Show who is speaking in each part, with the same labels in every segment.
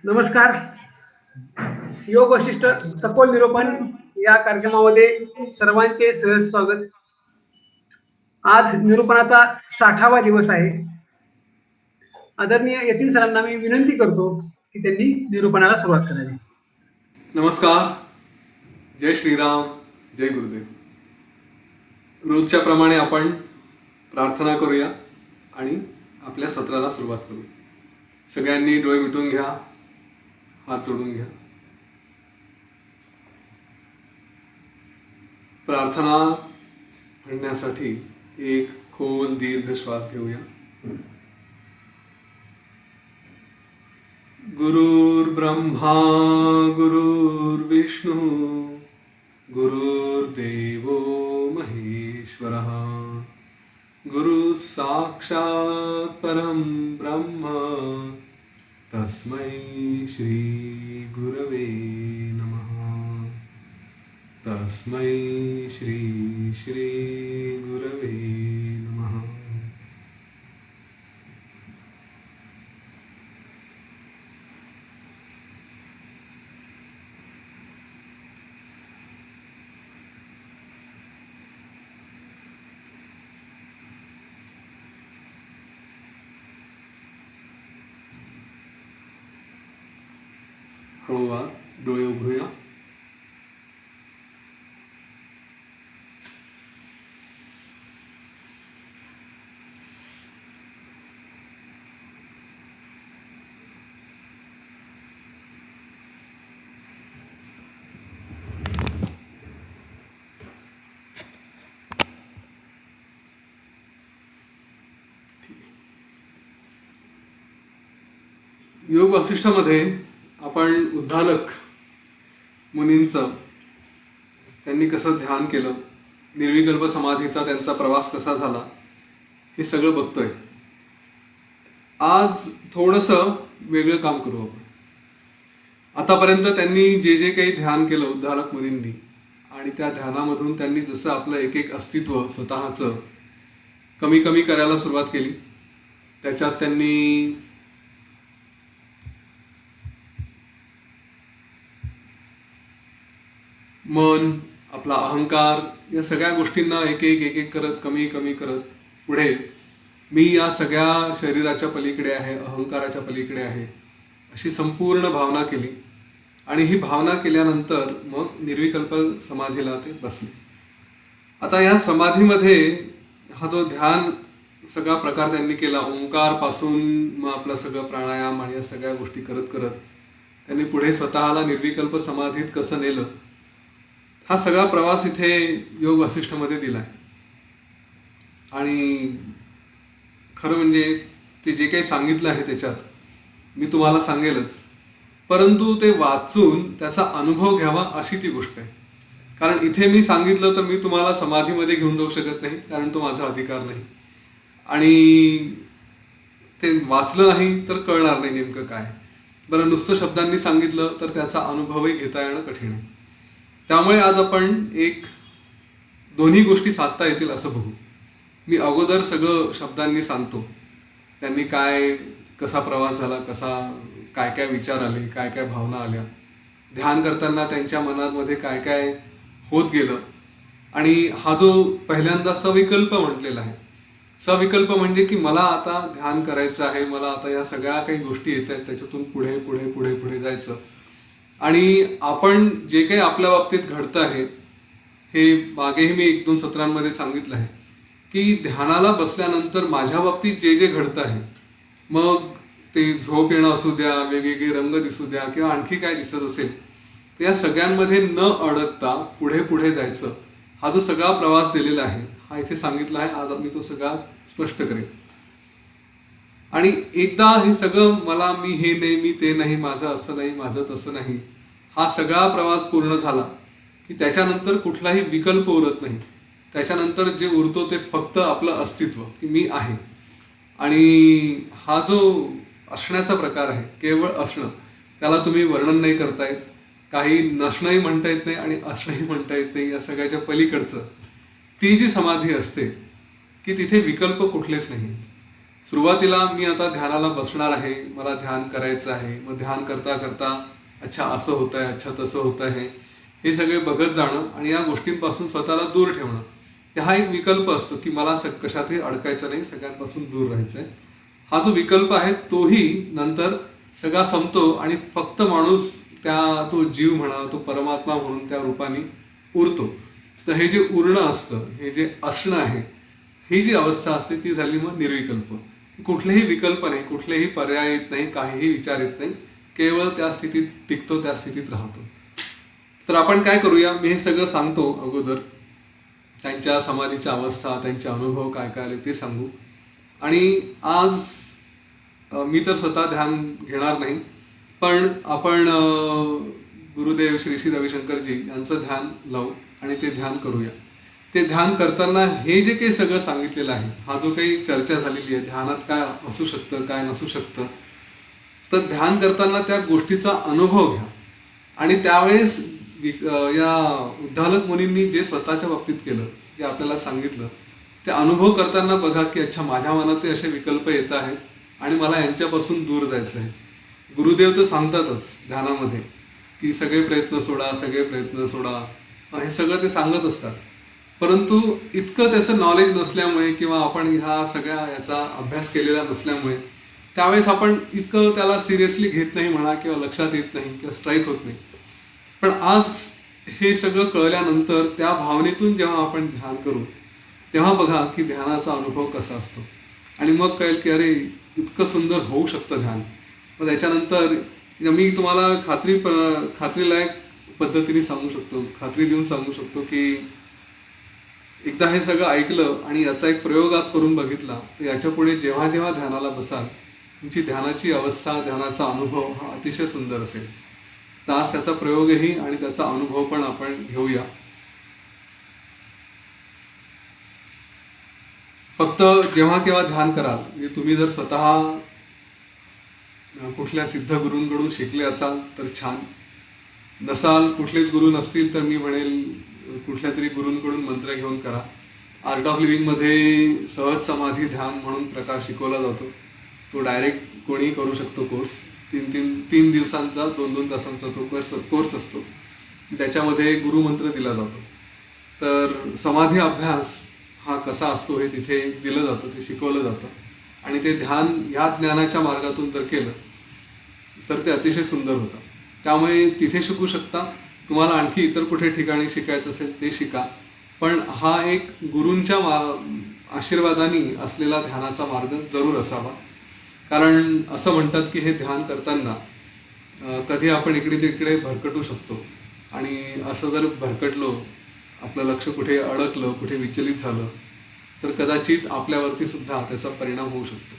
Speaker 1: नमस्कार. योग वशिष्ठ सखोल निरूपण या कार्यक्रमामध्ये सर्वांचे सहर्ष स्वागत. आज निरूपणाचा 60वा दिवस आहे. आदरणीय यतीन सरांना मी विनंती करतो की त्यांनी निरूपणाला सुरुवात करावी.
Speaker 2: नमस्कार. जय श्रीराम, जय गुरुदेव. रोजच्या प्रमाणे आपण प्रार्थना करूया आणि आपल्या सत्राला सुरुवात करू. सगळ्यांनी डोळे मिटून घ्या, हात जोडून घ्या. प्रार्थना म्हणण्यासाठी एक खोल दीर्घ श्वास घेऊया. गुरुर्ब्रह्मा गुरुर्विष्णू गुरुर्देवो महेश्वरः गुरु साक्षात् परं ब्रह्म तस्मै श्री गुरवे नमः. तस्मै श्री श्री गुरवे नमः. हळूवार डोळे उघडूया. योग वसिष्ठामध्ये आपण उद्दालक मुनींचं त्यांनी कसं ध्यान केलं, निर्विकल्प समाधीचा त्यांचा प्रवास कसा झाला, हे सगळं बघतोय. आज थोडंसं वेगळं काम करू आपण. आतापर्यंत त्यांनी जे जे काही ध्यान केलं उद्दालक मुनींनी, आणि त्या ध्यानामधून त्यांनी जसं आपलं एक एक अस्तित्व स्वतःचं कमी कमी करायला सुरुवात केली. त्याच्यात त्यांनी मन, आपला अहंकार, या सगळ्या गोष्टींना एक एक करत कमी कमी करत पुढे मी या सगळ्या शरीराच्या पलीकडे आहे, अहंकाराच्या पलीकडे आहे, अशी संपूर्ण भावना केली. आणि ही भावना केल्यानंतर मग निर्विकल्प समाधीला ते बसले. आता या समाधीमध्ये हा जो ध्यान सगळा प्रकार त्यांनी केला, ओंकारपासून मग आपलं सगळं प्राणायाम आणि या सगळ्या गोष्टी करत करत त्यांनी पुढे स्वतःला निर्विकल्प समाधीत कसं नेलं, हा सगळा प्रवास इथे योग वसिष्ठमध्ये दिलाय. आणि खरं म्हणजे ते जे काही सांगितलं आहे त्याच्यात मी तुम्हाला सांगेलच, परंतु ते वाचून त्याचा अनुभव घ्यावा अशी ती गोष्ट आहे. कारण इथे मी सांगितलं तर मी तुम्हाला समाधीमध्ये घेऊन जाऊ शकत नाही, कारण तो माझा अधिकार नाही. आणि ते वाचलं नाही तर कळणार नाही नेमकं काय. बरं, नुसतं शब्दांनी सांगितलं तर त्याचा अनुभवही घेता येणं कठीण आहे. त्यामुळे आज आपण दोन्ही गोष्टी साधता येतील असं बघू. मी अगोदर सगळं शब्दांनी सांगतो, त्यांनी कसा प्रवास झाला, काय काय विचार आले, काय काय भावना आल्या, ध्यान करताना त्यांच्या मनामध्ये काय काय होत गेलं. आणि हा जो पहिल्यांदा सविकल्प म्हटलेला आहे, सविकल्प म्हणजे की मला आता ध्यान करायचं आहे, मला आता या सगळ्या काही गोष्टी येत आहेत त्याच्यातून पुढे पुढे पुढे पुढे जायचं. आणि आपण जे काही आपल्या बाबतीत घडतं आहे, हे मागेही मी 1-2 सत्रांमध्ये सांगितलं आहे की ध्यानाला बसल्यानंतर माझ्या बाबतीत जे जे घडतं आहे, मग ते झोप येणं असू द्या, वेगवेगळे रंग दिसू द्या, किंवा आणखी काय दिसत असेल, तर या सगळ्यांमध्ये न अडकता पुढे पुढे जायचं, हा जो सगळा प्रवास दिलेला आहे हा इथे सांगितला आहे. आज मी तो सगळा स्पष्ट करेन. आणि एकदा हे सगळं मी हे नाही, मी ते नाही, माझं असं नाही, माझं तसं नाही, हा सगळा प्रवास पूर्ण झाला की त्याच्यानंतर कुठलाही विकल्प उरत नाही. त्याच्यानंतर जे उरतो ते फक्त आपलं अस्तित्व, की मी आहे. आणि हा जो असण्याचा प्रकार आहे, केवळ असणं, त्याला तुम्ही वर्णन नाही करता येत, काही नसणंही म्हणता येत नाही आणि असणंही म्हणता येत नाही. या सगळ्याच्या पलीकडचं ती जी समाधी असते की तिथे विकल्प कुठलेच नाही. सुरुवातीला मी आता ध्यानाला बसणार आहे, मला ध्यान करायचं आहे, मग ध्यान करता करता अच्छा असं होतं आहे, अच्छा तसं होतं आहे, हे सगळे बघत जाणं आणि या गोष्टींपासून स्वतःला दूर ठेवणं. हा एक विकल्प असतो की मला कशातही अडकायचं नाही, सगळ्यांपासून दूर राहायचं आहे. हा जो विकल्प आहे तोही नंतर सगळा संपतो आणि फक्त माणूस तो जीव म्हणा, तो परमात्मा म्हणून त्या रूपाने उरतो. तर हे जे उरणं असतं, हे जे असणं आहे, ही जी अवस्था असते ती झाली मग निर्विकल्प. कुठलेही विकल्प नाही, कुठलेही पर्याय येत नाही, काहीही विचार येत नाही, केवळ त्या स्थितीत टिकतो, त्या स्थितीत राहतो. तर आपण काय करूया, मी हे सगळं सांगतो अगोदर, त्यांच्या समाधीच्या अवस्था, त्यांचे अनुभव काय काय आले ते सांगू. आणि आज मी तर स्वतः ध्यान घेणार नाही, पण आपण गुरुदेव श्री श्री रविशंकरजी यांचं ध्यान लावू आणि ते ध्यान करूया. ते ध्यान करताना हे जे काही सगळं सांगितलेलं आहे, हा जो काही चर्चा झालेली आहे, ध्यानात काय असू शकतं, काय नसू शकतं, तर ध्यान करताना त्या गोष्टीचा अनुभव घ्या. आणि त्यावेळेस या उद्दालक मुनींनी जे स्वतःच्या बाबतीत केलं, जे आपल्याला सांगितलं, ते अनुभव करताना बघा की अच्छा माझ्या मनात असे विकल्प येत आहेत आणि मला यांच्यापासून दूर जायचं आहे. गुरुदेव तर सांगतातच ध्यानामध्ये की सगळे प्रयत्न सोडा, सगळे प्रयत्न सोडा, हे सगळं ते सांगत असतात. परंतु इतकं त्याचं नॉलेज नसल्यामुळे किंवा आपण ह्या सगळ्या याचा अभ्यास केलेला नसल्यामुळे त्यावेळेस आपण इतकं त्याला सिरियसली घेत नाही म्हणा, किंवा लक्षात येत नाही, किंवा स्ट्राईक होत नाही. पण आज हे सगळं कळल्यानंतर त्या भावनेतून जेव्हा आपण ध्यान करू तेव्हा बघा की ध्यानाचा अनुभव कसा असतो. आणि मग कळेल की अरे इतकं सुंदर होऊ शकतं ध्यान. मग त्याच्यानंतर मी तुम्हाला खात्रीलायक पद्धतीने सांगू शकतो, खात्री देऊन सांगू शकतो की एकदा हे सगळं ऐकलं आणि याचा एक प्रयोग आज करून बघितला, तर याच्या पुढे जेव्हा जेव्हा ध्यानाला बसाल, तुमची ध्यानाची अवस्था, ध्यानाचा अनुभव हा अतिशय सुंदर असेल. तर आज त्याचा प्रयोगही आणि त्याचा अनुभव पण आपण घेऊया. फक्त जेव्हा केव्हा ध्यान कराल, म्हणजे तुम्ही जर स्वतः कुठल्या सिद्ध गुरूंकडून शिकले असाल तर छान, नसाल, कुठलेच गुरु नसतील तर मी म्हणेल कुठल्या तरी गुरूंकडून मंत्र घेऊन करा. आर्ट ऑफ लिव्हिंगमध्ये सहज समाधी ध्यान म्हणून प्रकार शिकवला जातो. तो डायरेक्ट कोणीही करू शकतो कोर्स. 3 दिवसांचा 2 तासांचा तो कोर्स असतो. त्याच्यामध्ये गुरुमंत्र दिला जातो. तर समाधी अभ्यास हा कसा असतो हे तिथे दिलं जातं, ते शिकवलं जातं. आणि ते ध्यान ह्या ज्ञानाच्या मार्गातून जर केलं तर ते अतिशय सुंदर होतं. त्यामुळे तिथे शिकू शकता. तुम्हाला आणखी इतर कुठे ठिकाणी शिकायचं असेल ते शिका, पण हा एक गुरूंच्या आशीर्वादाने असलेला ध्यानाचा मार्ग जरूर असावा. कारण असं म्हणतात की हे ध्यान करताना कधी आपण इकडे तिकडे भरकटू शकतो, आणि असं जर भरकटलो, आपलं लक्ष कुठे अडकलं, कुठे विचलित झालं, तर कदाचित आपल्यावरती सुद्धा त्याचा परिणाम होऊ शकतो.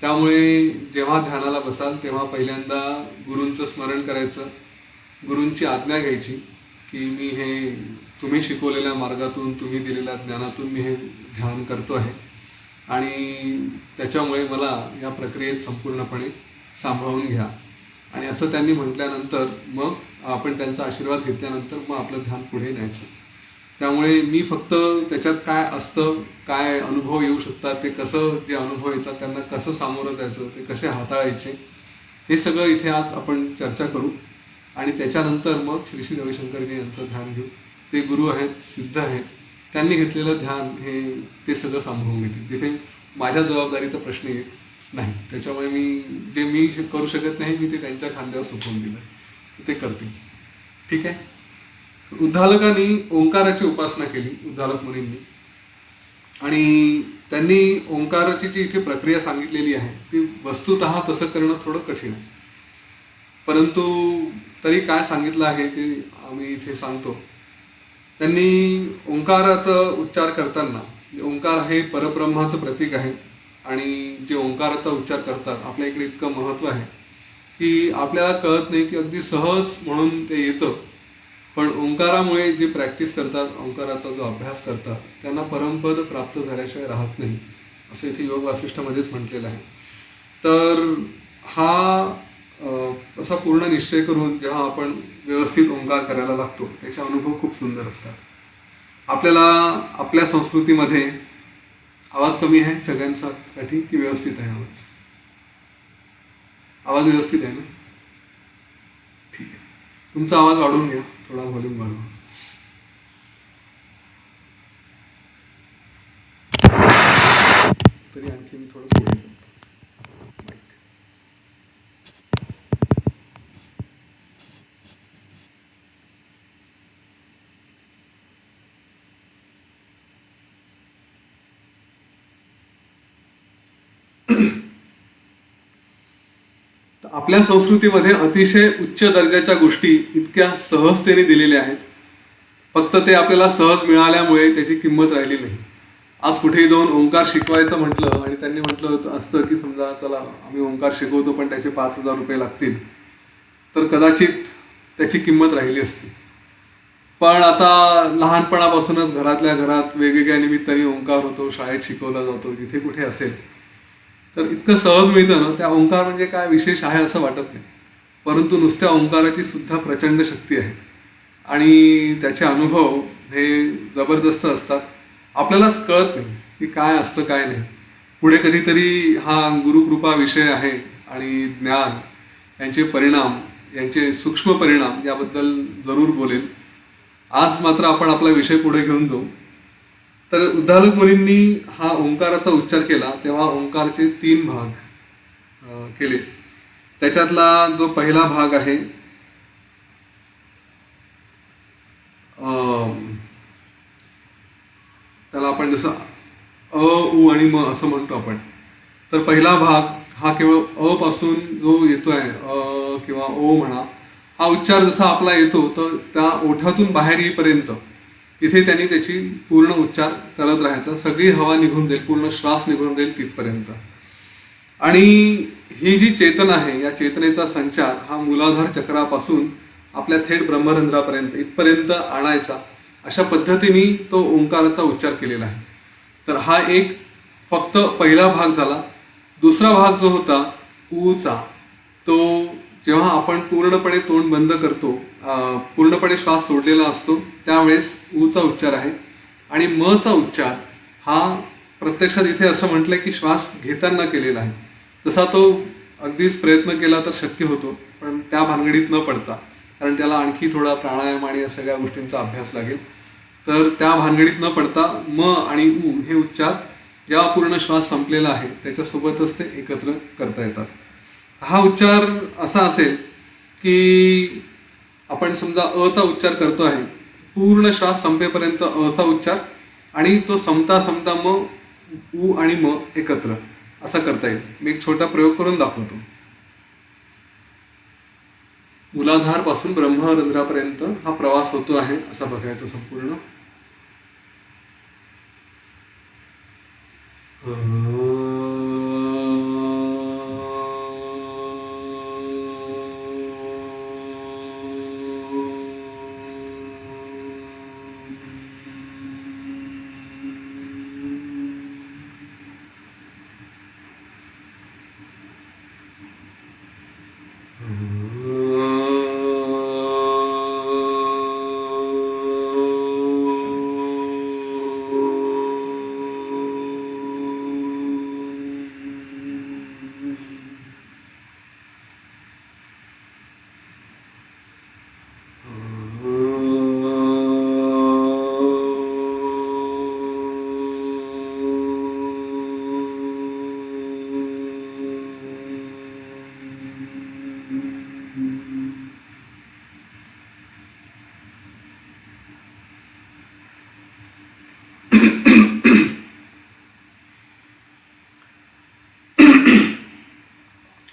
Speaker 2: त्यामुळे जेव्हा ध्यानाला बसाल तेव्हा पहिल्यांदा गुरूंचं स्मरण करायचं, गुरूंची आज्ञा घ्यायची की मी हे तुम्ही शिकवलेल्या मार्गातून, तुम्ही दिलेल्या ज्ञानातून मी हे ध्यान करतो आहे, आणि त्याच्यामुळे मला या प्रक्रियेत संपूर्णपणे सांभाळून घ्या. आणि असं त्यांनी म्हटल्यानंतर मग आपण त्यांचा आशीर्वाद घेतल्यानंतर मग आपलं ध्यान पुढे न्यायचं. त्यामुळे मी फक्त त्याच्यात काय असतं, काय अनुभव येऊ शकतात, ते कसं, जे अनुभव येतात त्यांना कसं सामोरं जायचं, ते कसे हाताळायचे, हे सगळं इथे आज आपण चर्चा करू. आणि त्याच्यानंतर मग श्री श्री रविशंकरजी यांचं ध्यान घेऊ. ते गुरु आहेत, सिद्ध आहेत, त्यांनी घेतलेलं ध्यान हे ते सगळं सांभाळून घेतील. तिथे माझ्या जबाबदारीचा प्रश्न येत नाही. त्याच्यामुळे मी करू शकत नाही, मी ते त्यांच्या खांद्यावर सोपवून दिलं, ते करतील. ठीक आहे. उद्दालकांनी ओंकाराची उपासना केली, उद्दालक मुनींनी, आणि त्यांनी ओंकाराची जी इथे प्रक्रिया सांगितलेली आहे ती वस्तुतः तसं करणं थोडं कठीण आहे. परंतु तरी काय सांगितलं आहे ते आम्ही इथे सांगतो. त्यांनी ओंकाराचा उच्चार करताना, ओंकार हे परब्रह्माचं प्रतीक आहे, आणि जे ओंकाराचा उच्चार करतात आपल्या इकडे इतकं महत्त्व आहे की आपल्याला कळत नाही, की अगदी सहज म्हणून ते येतं. पण ओंकारामुळे जे प्रॅक्टिस करतात, ओंकाराचा जो अभ्यास करतात, त्यांना परमपद प्राप्त झाल्याशिवाय राहत नाही, असं इथे योग वासिष्ठामध्येच म्हटलेलं आहे. तर हा असा पूर्ण निश्चय करून जेव्हा आपण व्यवस्थित ओंकार करायला लागतो त्याचे अनुभव खूप सुंदर असतात. आपल्याला आपल्या संस्कृतीमध्ये आवाज कमी आहे सगळ्यांसाठी की व्यवस्थित आहे आवाज? आवाज व्यवस्थित आहे ना? ठीक आहे. तुमचा आवाज वाढवून घ्या, थोडा व्हॉल्यूम वाढवा. तरी आणखी मी थोडं पुढे करतो माईक. आपल्या संस्कृतीमध्ये अतिशय उच्च दर्जाच्या गोष्टी इतक्या सहजतेने दिलेल्या आहेत. फक्त ते आपल्याला सहज मिळाल्यामुळे त्याची किंमत राहिली नाही. आज कुठेही जाऊन ओंकार शिकवायचं म्हटलं आणि त्यांनी म्हटलं असतं की समजा चला आम्ही ओंकार शिकवतो पण त्याचे 5,000 रुपये लागतील, तर कदाचित त्याची किंमत राहिली असती. पण आता लहानपणापासूनच घरातल्या घरात वेगवेगळ्या निमित्ताने ओंकार होतो, शाळेत शिकवला जातो, जिथे कुठे असेल तर इतकं सहज मिळतं ना, त्या ओंकार म्हणजे काय विशेष आहे असं वाटत नाही. परंतु नुसत्या ओंकाराची सुद्धा प्रचंड शक्ती आहे आणि त्याचे अनुभव हे जबरदस्त असतात. आपल्यालाच कळत नाही की काय असतं काय नाही. पुढे कधीतरी हा गुरुकृपा विषय आहे आणि ज्ञान यांचे परिणाम, यांचे सूक्ष्म परिणाम याबद्दल जरूर बोलेल. आज मात्र आपण आपला विषय पुढे घेऊन जाऊ. तर उद्दालक मुनींनी हा ओंकाराचा उच्चार केला तेव्हा ओंकारचे 3 भाग केले. त्याच्यातला जो पहिला भाग आहे त्याला आपण जसं अ, उ आणि म असं म्हणतो आपण. तर पहिला भाग हा केवळ अ पासून जो येतो आहे, अ किंवा ओ म्हणा, हा उच्चार जसा आपला येतो तर त्या ओठातून बाहेर येईपर्यंत तिथे त्यांनी त्याची पूर्ण उच्चार करत राहायचा. सगळी हवा निघून जाईल, पूर्ण श्वास निघून जाईल तिथपर्यंत. आणि ही जी चेतना आहे, या चेतनेचा संचार हा मूलाधार चक्रापासून आपल्या थेट ब्रह्मरंध्रापर्यंत इथपर्यंत आणायचा. अशा पद्धतीने तो ओंकाराचा उच्चार केलेला आहे. तर हा एक फक्त पहिला भाग झाला. दुसरा भाग जो होता ऊचा, तो जेव्हा आपण पूर्णपणे तोंड बंद करतो, पूर्णपणे श्वास सोडलेला असतो, त्यावेळेस ऊचा उच्चार आहे. आणि मचा उच्चार हा प्रत्यक्षात इथे असं म्हटलंय की श्वास घेताना केलेला आहे. तसा तो अगदीच प्रयत्न केला तर शक्य होतो, पण त्या भानगडीत न पडता, कारण त्याला आणखी थोडा प्राणायाम आणि या सगळ्या गोष्टींचा अभ्यास लागेल. तर त्या भानगडीत न पडता म आणि ऊ हे उच्चार जेव्हा पूर्ण श्वास संपलेला आहे त्याच्यासोबतच ते एकत्र करता येतात. हा उच्चार असा असेल की आपण समजा अचा उच्चार करतो आहे, पूर्ण श्वास संपेपर्यंत अचा उच्चार आणि तो संपता संपता मग ऊ आणि म एकत्र असा करता येईल. मी एक छोटा प्रयोग करून दाखवतो. मूलाधार पासून ब्रह्मरंध्रापर्यंत हा प्रवास होतो आहे असा बघायचा संपूर्ण.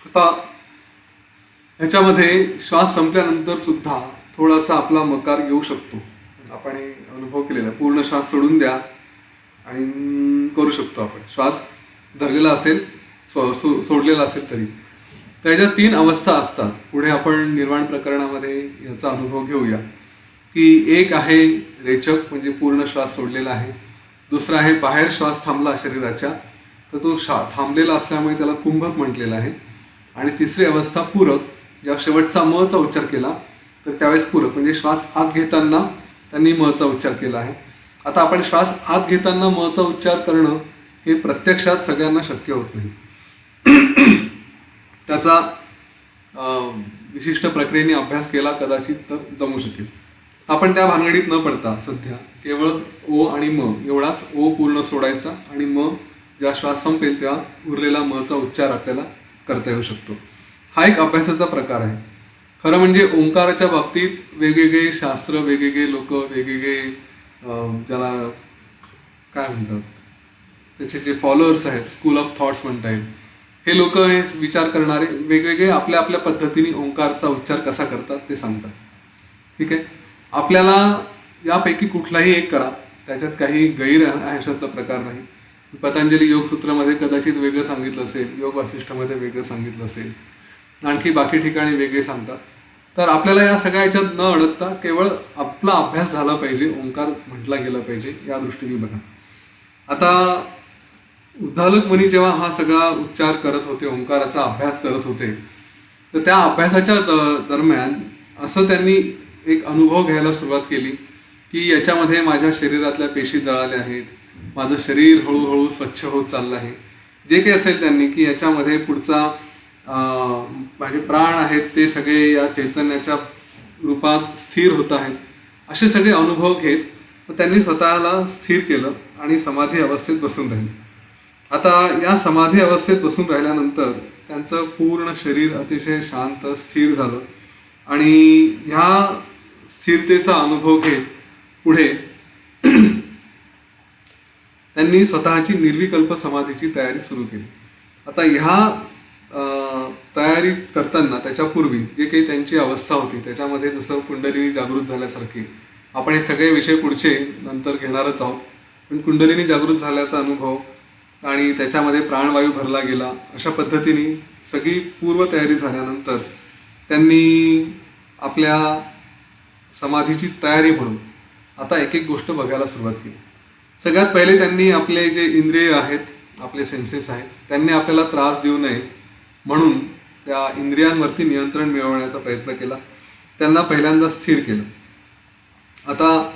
Speaker 2: आता ह्याच्यामध्ये श्वास संपल्यानंतर सुद्धा थोडासा आपला मकार येऊ शकतो. आपण हे अनुभव केलेला. पूर्ण श्वास सोडून द्या आणि करू शकतो आपण. श्वास धरलेला असेल, सोडलेला असेल तरी. त्याच्या 3 अवस्था असतात. पुढे आपण निर्वाण प्रकरणामध्ये याचा अनुभव घेऊया की एक आहे रेचक, म्हणजे पूर्ण श्वास सोडलेला आहे. दुसरा आहे बाहेर श्वास थांबला शरीराच्या, तर तो थांबलेला असल्यामुळे त्याला कुंभक म्हटलेला आहे. आणि तिसरी अवस्था पूरक, जेव्हा शेवटचा मचा उच्चार केला तर त्यावेळेस पूरक, म्हणजे श्वास आत घेताना त्यांनी मचा उच्चार केला आहे. आता आपण श्वास आत घेताना मचा उच्चार करणं हे प्रत्यक्षात सगळ्यांना शक्य होत नाही. त्याचा विशिष्ट प्रक्रियेने अभ्यास केला कदाचित तर जमू शकेल. आपण त्या भानगडीत न पडता सध्या केवळ ओ आणि म एवढाच ओ पूर्ण सोडायचा आणि म जेव्हा श्वास संपेल तेव्हा उरलेला मचा उच्चार आपल्याला करता येऊ शकतो. हा एक अभ्यासाचा प्रकार आहे. खरं म्हणजे ओंकाराच्या बाबतीत वेगवेगळे शास्त्र, वेगवेगळे लोक, वेगवेगळे ज्याला काय म्हणतात त्याचे जे फॉलोअर्स आहेत, स्कूल ऑफ थॉट्स म्हणता येईल, हे लोक हे विचार करणारे वेगवेगळे आपल्या आपल्या पद्धतीने ओंकारचा उच्चार कसा करतात ते सांगतात. ठीक आहे, आपल्याला यापैकी कुठलाही एक करा, त्याच्यात काही गैर अशातला प्रकार नाही. पतंजली योगसूत्रामध्ये कदाचित वेगळं सांगितलं असेल, योग वासिष्ठामध्ये वेगळं सांगितलं असेल, आणखी बाकी ठिकाणी वेगळे सांगतात. तर आपल्याला या सगळ्या याच्यात न अडकता केवळ आपला अभ्यास झाला पाहिजे, ओंकार म्हटला गेला पाहिजे या दृष्टीने बघा. आता उद्दालक मुनी जेव्हा हा सगळा उच्चार करत होते, ओंकाराचा अभ्यास करत होते, तर त्या अभ्यासाच्या दरम्यान असं त्यांनी एक अनुभव घ्यायला सुरुवात केली की याच्यामध्ये माझ्या शरीरातल्या पेशी जळाल्या आहेत, माझं शरीर हळूहळू स्वच्छ होत चाललं आहे, जे काही असेल त्यांनी की याच्यामध्ये पुढचा माझे प्राण आहेत ते सगळे या चैतन्याच्या रूपात स्थिर होत आहेत, असे सगळे अनुभव घेत त्यांनी स्वतःला स्थिर केलं आणि समाधी अवस्थेत बसून राहिले. आता या समाधी अवस्थेत बसून राहिल्यानंतर त्यांचं पूर्ण शरीर अतिशय शांत स्थिर झालं आणि ह्या स्थिरतेचा अनुभव घेत पुढे त्यांनी स्वतःची निर्विकल्प समाधीची तयारी सुरू केली. आता ह्या तयारी करताना त्याच्यापूर्वी जे काही त्यांची अवस्था होती त्याच्यामध्ये जसं कुंडलिनी जागृत झाल्यासारखी, आपण हे सगळे विषय पुढचे नंतर घेणारच आहोत, पण कुंडलिनी जागृत झाल्याचा अनुभव आणि त्याच्यामध्ये प्राणवायू भरला गेला, अशा पद्धतीने सगळी पूर्वतयारी झाल्यानंतर त्यांनी आपल्या समाधीची तयारी म्हणून आता एक एक गोष्ट बघायला सुरुवात केली. सगळ्यात पहिले त्यांनी आपले जे इंद्रिय आहेत, आपले सेन्सेस आहेत, त्यांनी आपल्याला त्रास देऊ नये म्हणून त्या इंद्रियांवरती नियंत्रण मिळवण्याचा प्रयत्न केला. त्यांना पहिल्यांदा स्थिर केलं. आता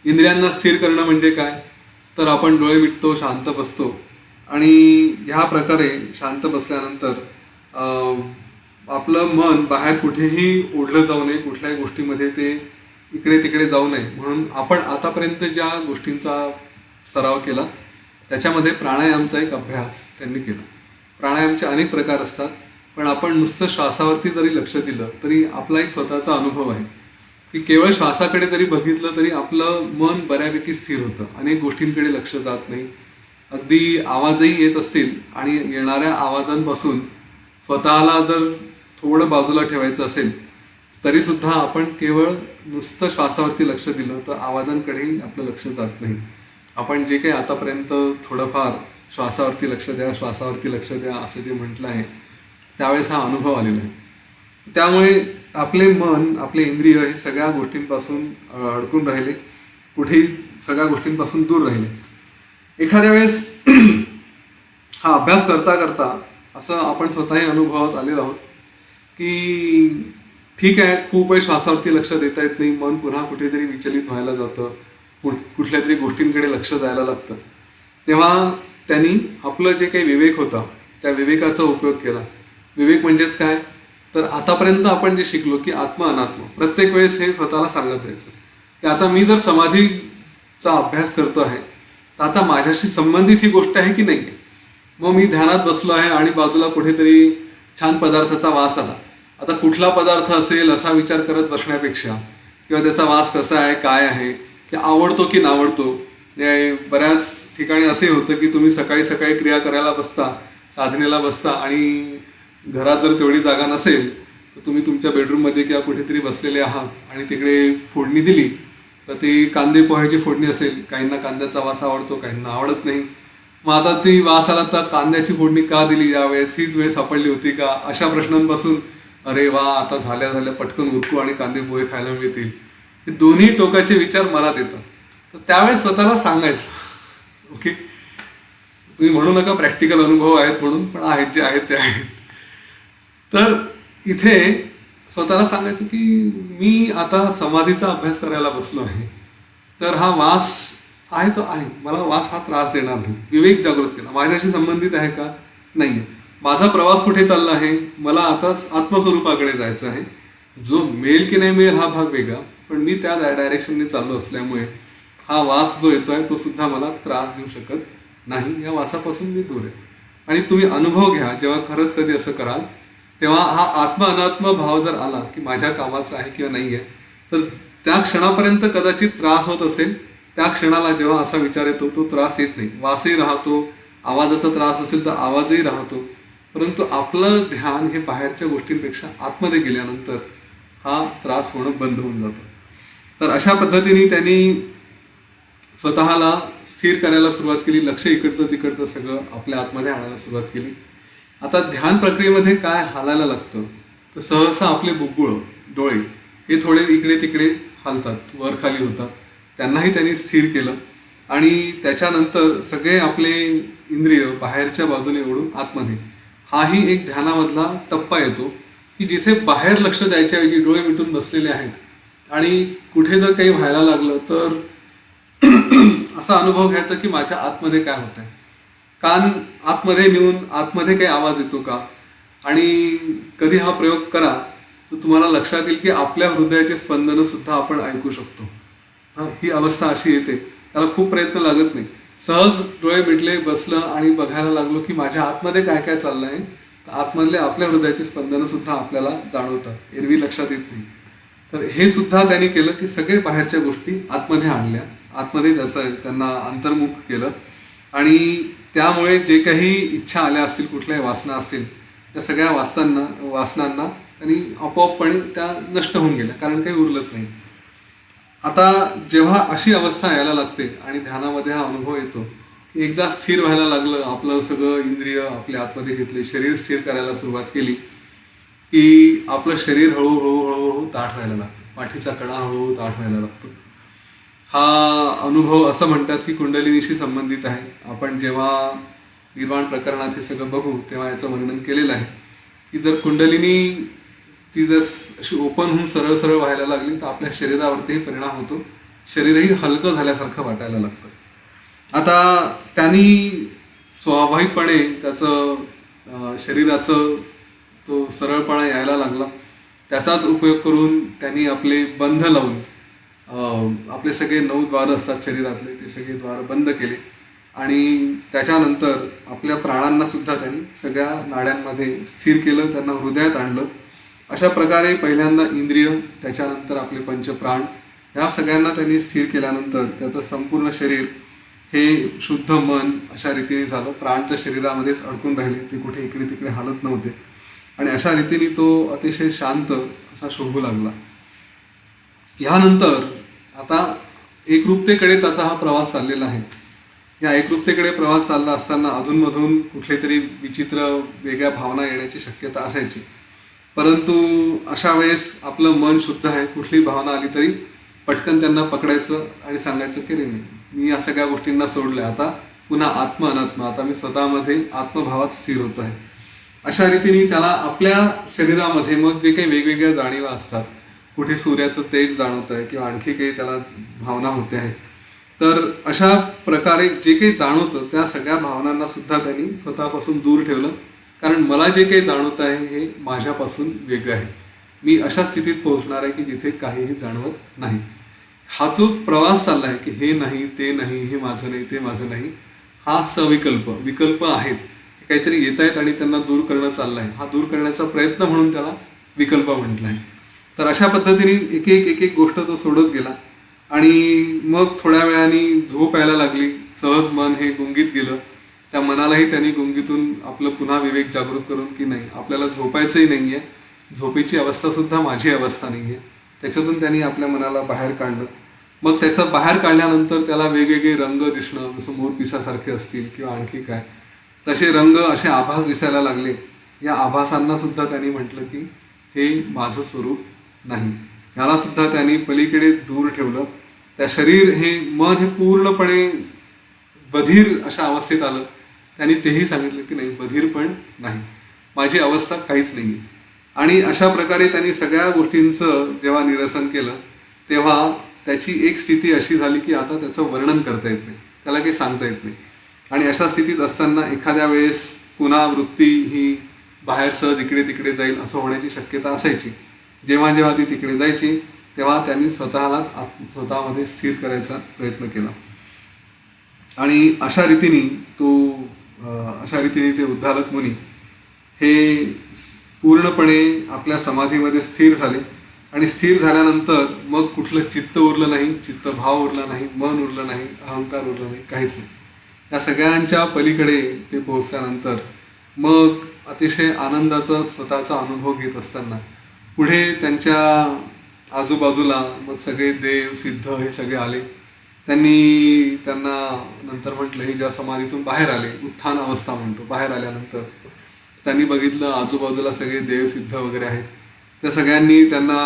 Speaker 2: इंद्रियांना स्थिर करणं म्हणजे काय, तर आपण डोळे मिटतो, शांत बसतो आणि ह्या प्रकारे शांत बसल्यानंतर आपलं मन बाहेर कुठेही ओढलं जाऊ नये, कुठल्याही गोष्टीमध्ये ते इकडे तिकडे जाऊ नये म्हणून आपण आतापर्यंत ज्या गोष्टींचा सराव केला त्याच्यामध्ये प्राणायामचा एक अभ्यास त्यांनी केला. प्राणायामचे अनेक प्रकार असतात, पण आपण नुसतं श्वासावरती जरी लक्ष दिलं तरी आपला एक स्वतःचा अनुभव आहे की केवळ श्वासाकडे जरी बघितलं तरी आपलं मन बऱ्यापैकी स्थिर होतं, अनेक गोष्टींकडे लक्ष जात नाही. अगदी आवाजही येत असतील आणि येणाऱ्या आवाजांपासून स्वतःला जर थोडं बाजूला ठेवायचं असेल तरीसुद्धा आपण केवळ नुसतं श्वासावरती लक्ष दिलं तर आवाजांकडेही आपलं लक्ष जात नाही. आपण जे काही आतापर्यंत थोडंफार श्वासावरती लक्ष द्या, श्वासावरती लक्ष द्या असं जे म्हटलं आहे त्यावेळेस हा अनुभव आलेला आहे. त्यामुळे आपले मन, आपले इंद्रिय हे सगळ्या गोष्टींपासून अडकून राहिले, कुठेही सगळ्या गोष्टींपासून दूर राहिले. एखाद्या वेळेस हा अभ्यास करता करता असं आपण स्वतःही अनुभवात आलेलो आहोत की ठीक आहे, खूप वेळ श्वासावरती लक्ष देता येत नाही, मन पुन्हा कुठेतरी विचलित व्हायला जातं, कुठल्या तरी गोष्टींकडे लक्ष जायला लागतं. तेव्हा त्यांनी आपलं जे काही विवेक होता त्या विवेकाचा उपयोग केला. विवेक म्हणजेच काय, तर आतापर्यंत आपण जे शिकलो की आत्मा अनात्मा, प्रत्येक वेळेस हे स्वतःला सांगत जायचं की आता मी जर समाधीचा अभ्यास करतो आहे तर आता माझ्याशी संबंधित ही गोष्ट आहे की नाही. मग मी ध्यानात बसलो आहे आणि बाजूला कुठेतरी छान पदार्थाचा वास आला, आता कुठला पदार्थ असेल असा विचार करत बसण्यापेक्षा किंवा त्याचा वास कसा आहे, काय आहे, की आवडतो की नावडतो. बऱ्याच ठिकाणी असे होतं की तुम्ही सकाळी सकाळी क्रिया करायला बसता, साधनेला बसता आणि घरात जर तेवढी जागा नसेल तर तुम्ही तुमच्या बेडरूममध्ये किंवा कुठेतरी बसलेले आहात आणि तिकडे फोडणी दिली तर ती कांदे पोह्याची फोडणी असेल, काहींना कांद्याचा वास आवडतो, काहींना आवडत नाही. मग आता ती वास आला तर कांद्याची फोडणी का दिली, यावेळेस हीच वेळ सापडली होती का, अशा प्रश्नांपासून अरे वा आता झाल्या झाल्या पटकन उरकू आणि कांदे पोहे खायला मिळतील, हे दोन्ही टोकाचे विचार मनात येतात. तर त्यावेळेस स्वतःला सांगायचं ओके, तुम्ही म्हणू नका प्रॅक्टिकल अनुभव आहेत म्हणून, पण आहेत जे आहेत ते आहेत. तर इथे स्वतःला सांगायचं की मी आता समाधीचा अभ्यास करायला बसलो आहे, तर हा वास आहे तो आहे, मला वास हा त्रास देणार नाही. विवेक जागृत केला. माझ्याशी संबंधित आहे का? नाहीये. माझा प्रवास कुठे चालला आहे? मला आता आत्मस्वरूपाकडे जायचं आहे. जो मिळेल की नाही मिळेल हा भाग वेगळा, पण मी त्या डायरेक्शनने चाललो असल्यामुळे हा वास जो येतोय तो सुद्धा मला त्रास देऊ शकत नाही. या वासापासून मी दूर आहे. आणि तुम्ही अनुभव घ्या, जेव्हा खरंच कधी असं कराल तेव्हा हा आत्म अनात्म भाव जर आला की माझ्या कामाचा आहे किंवा नाही आहे, तर त्या क्षणापर्यंत कदाचित त्रास होत असेल. त्या क्षणाला जेव्हा असा विचार येतो तो त्रास येत नाही. वासही राहतो, आवाजाचा त्रास असेल तर आवाजही राहतो, परंतु आपलं ध्यान हे बाहेरच्या गोष्टींपेक्षा आतमध्ये गेल्यानंतर हा त्रास होणं बंद होऊन जातो. तर अशा पद्धतीने त्यांनी स्वतःला स्थिर करायला सुरुवात केली. लक्ष इकडचं तिकडचं सगळं आपल्या आतमध्ये आणायला सुरुवात केली. आता ध्यान प्रक्रियेमध्ये काय हालायला लागतं, तर सहसा आपले बुब्बुळ डोळे हे थोडे इकडे तिकडे हालतात, वर खाली होतात. त्यांनाही त्यांनी स्थिर केलं आणि त्याच्यानंतर सगळे आपले इंद्रिय बाहेरच्या बाजूने ओढून आतमध्ये. हाही एक ध्यानामधला टप्पा येतो की जिथे बाहेर लक्ष द्यायच्याऐवजी डोळे मिटून बसलेले आहेत आणि कुठे जर काही व्हायला लागलं तर असा अनुभव घ्यायचा की माझ्या आतमध्ये काय होतंय. कान आतमध्ये नेऊन आतमध्ये काही आवाज येतो का, आणि कधी हा प्रयोग करा तर तुम्हाला लक्षात येईल की आपल्या हृदयाचे स्पंदनं सुद्धा आपण ऐकू शकतो. ही अवस्था अशी येते, त्याला खूप प्रयत्न लागत नाही. सहज डोळे मिटले, बसलं आणि बघायला लागलो की माझ्या आतमध्ये काय काय चाललं आहे, तर आतमधले आपल्या हृदयाची स्पंदनं सुद्धा आपल्याला जाणवतात, एरवी लक्षात येत नाही. तर हे सुद्धा त्यांनी केलं की सगळे बाहेरच्या गोष्टी आतमध्ये आणल्या, आतमध्ये त्यांना अंतर्मुख केलं आणि त्यामुळे जे काही इच्छा आल्या असतील, कुठल्याही वासना असतील, त्या सगळ्या वासनांना त्यांनी आपोआपपणे त्या नष्ट होऊन गेल्या, कारण काही उरलंच नाही. आता जेव्हा अशी अवस्था यायला लागते आणि ध्यानामध्ये हा अनुभव येतो की एकदा स्थिर व्हायला लागलं, आपलं सगळं इंद्रिय आपल्या आतमध्ये घेतले, शरीर स्थिर करायला सुरुवात केली की आपलं शरीर हळूहळू हळूहळू ताठ व्हायला लागतं, पाठीचा कणा हळूहळू ताठ व्हायला लागतो. हा अनुभव असं म्हणतात की कुंडलिनीशी संबंधित आहे. आपण जेव्हा निर्वाण प्रकरणात हे सगळं बघू तेव्हा याचं वर्णन केलेलं आहे की जर कुंडलिनी ती जर अशी ओपन होऊन सरळ सरळ व्हायला लागली तर आपल्या शरीरावरतीही परिणाम होतो, शरीरही हलकं झाल्यासारखं वाटायला लागतं. आता त्यांनी स्वाभाविकपणे त्याचं शरीराचं तो सरळपणा यायला लागला. त्याचाच उपयोग करून त्यांनी आपले बंध लावून आपले सगळे 9 द्वार असतात शरीरातले, ते सगळे द्वार बंद केले आणि त्याच्यानंतर आपल्या प्राणांना सुद्धा त्यांनी सगळ्या नाड्यांमध्ये स्थिर केलं, त्यांना हृदयात आणलं. अशा प्रकारे पहिल्यांदा इंद्रिय, त्याच्यानंतर आपले पंचप्राण, ह्या सगळ्यांना त्यांनी स्थिर केल्यानंतर त्याचं संपूर्ण शरीर हे शुद्ध मन अशा रीतीने झालं. प्राण तर शरीरामध्येच अडकून राहिले, ते कुठे इकडे तिकडे हालत नव्हते आणि अशा रीतीने तो अतिशय शांत असा शोभू लागला. ह्यानंतर आता एकरूपतेकडे त्याचा हा प्रवास चाललेला आहे. या एकरूपतेकडे प्रवास चालला असताना अधूनमधून कुठले तरी विचित्र वेगळ्या भावना येण्याची शक्यता असायची, परंतु अशा वेळेस आपलं मन शुद्ध आहे, कुठली भावना आली तरी पटकन त्यांना पकडायचं आणि सांगायचं की रे नाही, मी या सगळ्या गोष्टींना सोडलं, आता पुन्हा आत्म अनात्म, आता मी स्वतःमध्ये आत्मभावात स्थिर होतो आहे. अशा रीतीने त्याला आपल्या शरीरामध्ये मग जे काही वेगवेगळ्या जाणीवा असतात, कुठे सूर्याचं तेज जाणवत आहे किंवा आणखी काही त्याला भावना होते आहे, तर अशा प्रकारे जे काही जाणवतं त्या सगळ्या भावनांना सुद्धा त्यांनी स्वतःपासून दूर ठेवलं. कारण मला जे काही जाणवत आहे हे माझ्यापासून वेगळं आहे. मी अशा स्थितीत पोहोचणार आहे की जिथे काहीही जाणवत नाही. हा जो प्रवास चालला आहे की हे नाही, ते नाही, हे माझं नाही, ते माझं नाही, हा विकल्प आहेत, काहीतरी येत आहेत आणि त्यांना दूर करणं चाललं आहे. हा दूर करण्याचा प्रयत्न म्हणून त्याला विकल्प म्हटलं आहे. तर अशा पद्धतीने एक एक गोष्ट तो सोडत गेला आणि मग थोड्या वेळाने झोप यायला लागली. सहज मन हे गुंगीत गेलं. त्या मनालाही त्यांनी गुंगीतून आपलं पुन्हा विवेक जागृत करून की नाही, आपल्याला झोपायचंही नाही आहे, झोपेची अवस्थासुद्धा माझी अवस्था नाही आहे, त्याच्यातून त्यांनी आपल्या मनाला बाहेर काढलं. मग त्याचं बाहेर काढल्यानंतर त्याला वेगवेगळे रंग दिसणं, जसं मोरपिसासारखे असतील किंवा आणखी काय, तसे रंग, असे आभास दिसायला लागले. या आभासांना सुद्धा त्यांनी म्हटलं की हे माझं स्वरूप नाही. ह्याला सुद्धा त्यांनी पलीकडे दूर ठेवलं. त्या शरीर हे मन हे पूर्णपणे बधीर अशा अवस्थेत आलं. त्यांनी तेही सांगितलं की नाही, बधीर पण नाही, माझी अवस्था काहीच नाही. आणि अशा प्रकारे त्यांनी सगळ्या गोष्टींचं जेव्हा निरसन केलं तेव्हा त्याची एक स्थिती अशी झाली की आता त्याचं वर्णन करता येत नाही, त्याला काही सांगता येत नाही. आणि अशा स्थितीत असताना एखाद्या वेळेस पुन्हा वृत्ती ही बाहेर सहज इकडे तिकडे जाईल असं होण्याची शक्यता असायची. जेव्हा जेव्हा ती तिकडे जायची तेव्हा त्यांनी स्वतःमध्ये स्थिर करायचा प्रयत्न केला. आणि अशा रीतीने ते उद्दालक मुनी हे पूर्णपणे आपल्या समाधीमध्ये स्थिर झाले. आणि स्थिर झाल्यानंतर मग कुठलं चित्त उरलं नाही, चित्तभाव उरला नाही, मन उरलं नाही, अहंकार उरलं नाही, काहीच नाही. या सगळ्यांच्या पलीकडे ते पोहोचल्यानंतर मग अतिशय आनंदाचा स्वतःचा अनुभव घेत असताना पुढे त्यांच्या आजूबाजूला मग सगळे देव सिद्ध हे सगळे आले. त्यांना नंतर म्हटलं, हे ज्या समाधीतून बाहेर आले, उत्थान अवस्था म्हणतो, बाहेर आल्यानंतर त्यांनी बघितलं आजूबाजूला सगळे देव सिद्ध वगैरे आहेत. त्या सगळ्यांनी त्यांना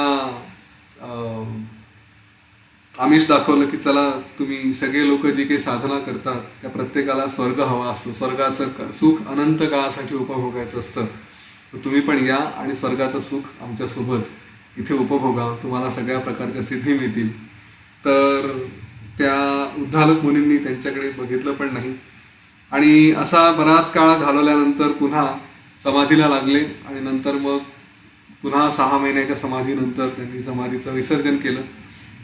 Speaker 2: आमिष दाखवलं की चला, तुम्ही सगळे लोक जी काही साधना करतात त्या प्रत्येकाला स्वर्ग हवा असतो, स्वर्गाचं सुख अनंत काळासाठी उपभोगायचं असतं, तर तुम्ही पण या आणि स्वर्गाचं सुख आमच्यासोबत इथे उपभोगा, तुम्हाला सगळ्या प्रकारच्या सिद्धी मिळतील. तर त्या उद्दालक मुनींनी त्यांच्याकडे बघितलं पण नाही. आणि असा बराच काळ घालवल्यानंतर पुन्हा समाधीला लागले. आणि नंतर मग पुन्हा 6 महिन्याच्या समाधीनंतर त्यांनी समाधीचं विसर्जन केलं.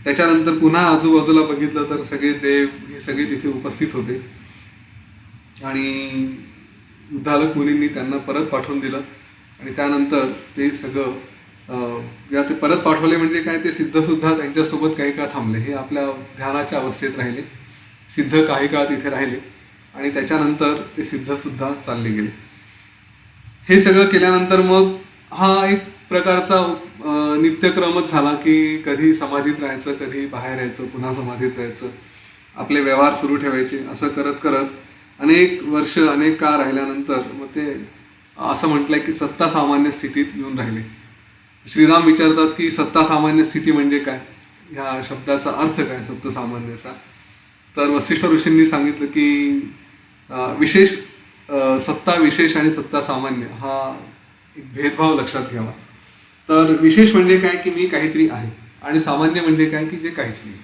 Speaker 2: त्याच्यानंतर पुन्हा आजूबाजूला बघितलं तर सगळे देव हे सगळे तिथे उपस्थित होते. आणि उद्दालक मुनींनी त्यांना परत पाठवून दिलं. आणि त्यानंतर ते सगळं जेव्हा ते परत पाठवले म्हणजे काय, ते सिद्धसुद्धा त्यांच्यासोबत काही काळ थांबले. हे आपल्या ध्यानाच्या अवस्थेत राहिले, सिद्ध काही काळ तिथे राहिले. आणि त्याच्यानंतर ते सिद्धसुद्धा चालले गेले. हे सगळं केल्यानंतर मग हा एक प्रकारचा नित्यक्रमच झाला की कधी समाधीत राहायचं, कधी बाहेर यायचं, पुन्हा समाधीत जायचं, आपले व्यवहार सुरू ठेवायचे. असं करत करत अनेक वर्ष अनेक काळ राहिल्यानंतर मग ते असं म्हटलंय की सत्ता सामान्य स्थितीत येऊन राहिले. श्रीराम विचारतात की सत्ता सामान्य स्थिती म्हणजे काय, ह्या शब्दाचा अर्थ काय सत्त सामान्याचा. तर वसिष्ठ ऋषींनी सांगितलं की विशेष सत्ता विशेष आणि सत्ता सामान्य हा एक भेदभाव लक्षात घ्यावा. तर विशेष म्हणजे काय की मी काहीतरी आहे, आणि सामान्य म्हणजे काय की जे काहीच नाही.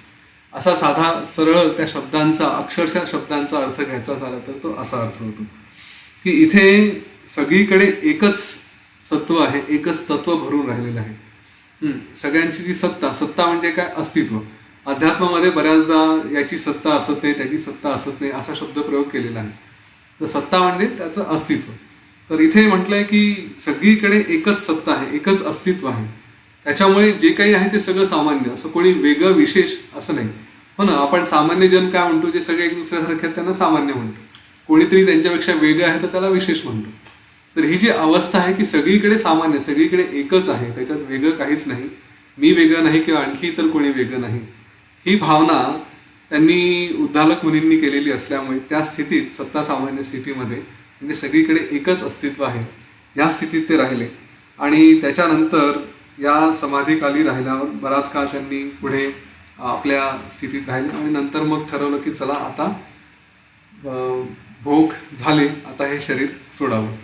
Speaker 2: असा साधा सरळ त्या शब्दांचा, अक्षरशः शब्दांचा अर्थ घ्यायचा झाला तर तो असा अर्थ होतो की इथे सगळीकडे एकच सत्व आहे, एकच तत्व भरून राहिलेलं आहे. सगळ्यांची जी सत्ता म्हणजे काय, अस्तित्व. अध्यात्मामध्ये बऱ्याचदा याची सत्ता असत नाही, त्याची सत्ता असत नाही असा शब्द प्रयोग केलेला आहे. तर सत्ता म्हणजे त्याचं अस्तित्व. तर इथे म्हटलंय की सगळीकडे एकच सत्ता आहे, एकच अस्तित्व आहे. त्याच्यामुळे जे काही आहे ते सगळं सामान्य, असं कोणी वेगळं विशेष असं नाही. हो ना, आपण सामान्य जन काय म्हणतो, जे सगळे एक दुसऱ्यासारखे आहेत त्यांना सामान्य म्हणतो. कोणीतरी त्यांच्यापेक्षा वेगळं आहे तर त्याला विशेष म्हणतो. तर ही जी अवस्था आहे की सगळीकडे सामान्य, सगळीकडे एकच आहे, त्याच्यात वेगळं काहीच नाही, मी वेगळं नाही किंवा आणखी इतर कोणी वेगळं नाही, ही भावना त्यांनी उद्दालक मुनींनी केलेली असल्यामुळे त्या स्थितीत, सत्ता सामान्य स्थितीमध्ये, म्हणजे सगळीकडे एकच अस्तित्व आहे या स्थितीत ते राहिले. आणि त्याच्यानंतर या समाधीकाली राहिल्यावर बराच काळ त्यांनी पुढे आपल्या स्थितीत राहिले. आणि नंतर मग ठरवलं की चला आता भोग झाले, आता हे शरीर सोडावं.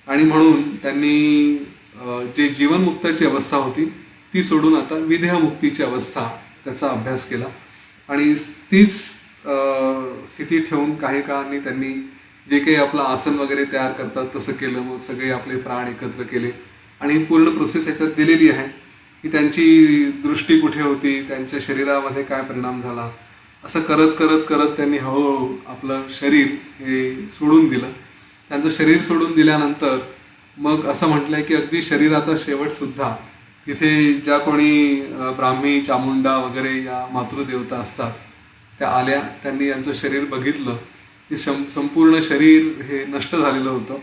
Speaker 2: आणि म्हणून त्यांनी जे जीवनमुक्ताची अवस्था होती ती सोडून आता विदेहमुक्तीची अवस्था त्याचा अभ्यास केला. आणि तीच स्थिती ठेवून काही काळांनी त्यांनी जे काही आपलं आसन वगैरे तयार करतात तसं केलं. मग सगळे आपले प्राण एकत्र केले आणि पूर्ण प्रोसेस याच्यात दिलेली आहे की त्यांची दृष्टी कुठे होती, त्यांच्या शरीरामध्ये काय परिणाम झाला. असं करत करत करत त्यांनी हळूहळू आपलं शरीर हे सोडून दिलं. त्यांचं शरीर सोडून दिल्यानंतर मग असं म्हटलंय की अगदी शरीराचा शेवटसुद्धा तिथे ज्या कोणी ब्राह्मी, चामुंडा वगैरे या मातृदेवता असतात त्या आल्या. त्यांनी यांचं शरीर बघितलं की संपूर्ण शरीर हे नष्ट झालेलं होतं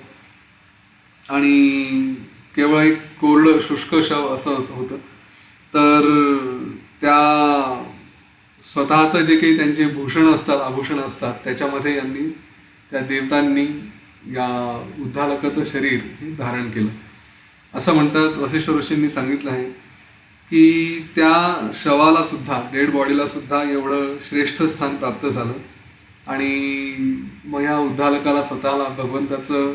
Speaker 2: आणि केवळ एक कोरडं शुष्क शव असं होतं. तर त्या स्वतःचं जे काही त्यांचे भूषण असतात, आभूषण असतात, त्याच्यामध्ये यांनी त्या देवतांनी या उद्दालकाचं शरीर हे धारण केलं. असं म्हणतात, वसिष्ठ ऋषींनी सांगितलं आहे की त्या शवाला सुद्धा, डेड बॉडीला सुद्धा एवढं श्रेष्ठ स्थान प्राप्त झालं. आणि मग ह्या उद्दालकाला स्वतःला भगवंताचं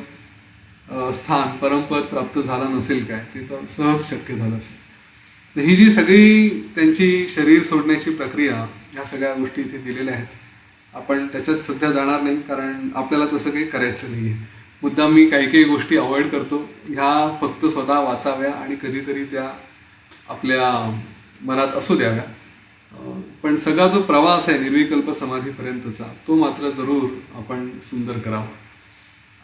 Speaker 2: स्थान, परमपद प्राप्त झालं नसेल काय, ते तर सहज शक्य झालं असेल. तर ही जी सगळी त्यांची शरीर सोडण्याची प्रक्रिया, ह्या सगळ्या गोष्टी इथे दिलेल्या आहेत. आपण त्याच्यात सध्या जाणार नाही, कारण आपल्याला तसं काही करायचं नाही आहे. मुद्दाम मी काही काही गोष्टी अवॉइड करतो. ह्या फक्त स्वतः वाचाव्या आणि कधीतरी त्या आपल्या मनात असू द्याव्या. पण सगळा जो प्रवास आहे निर्विकल्प समाधीपर्यंतचा, तो मात्र जरूर आपण सुंदर करावा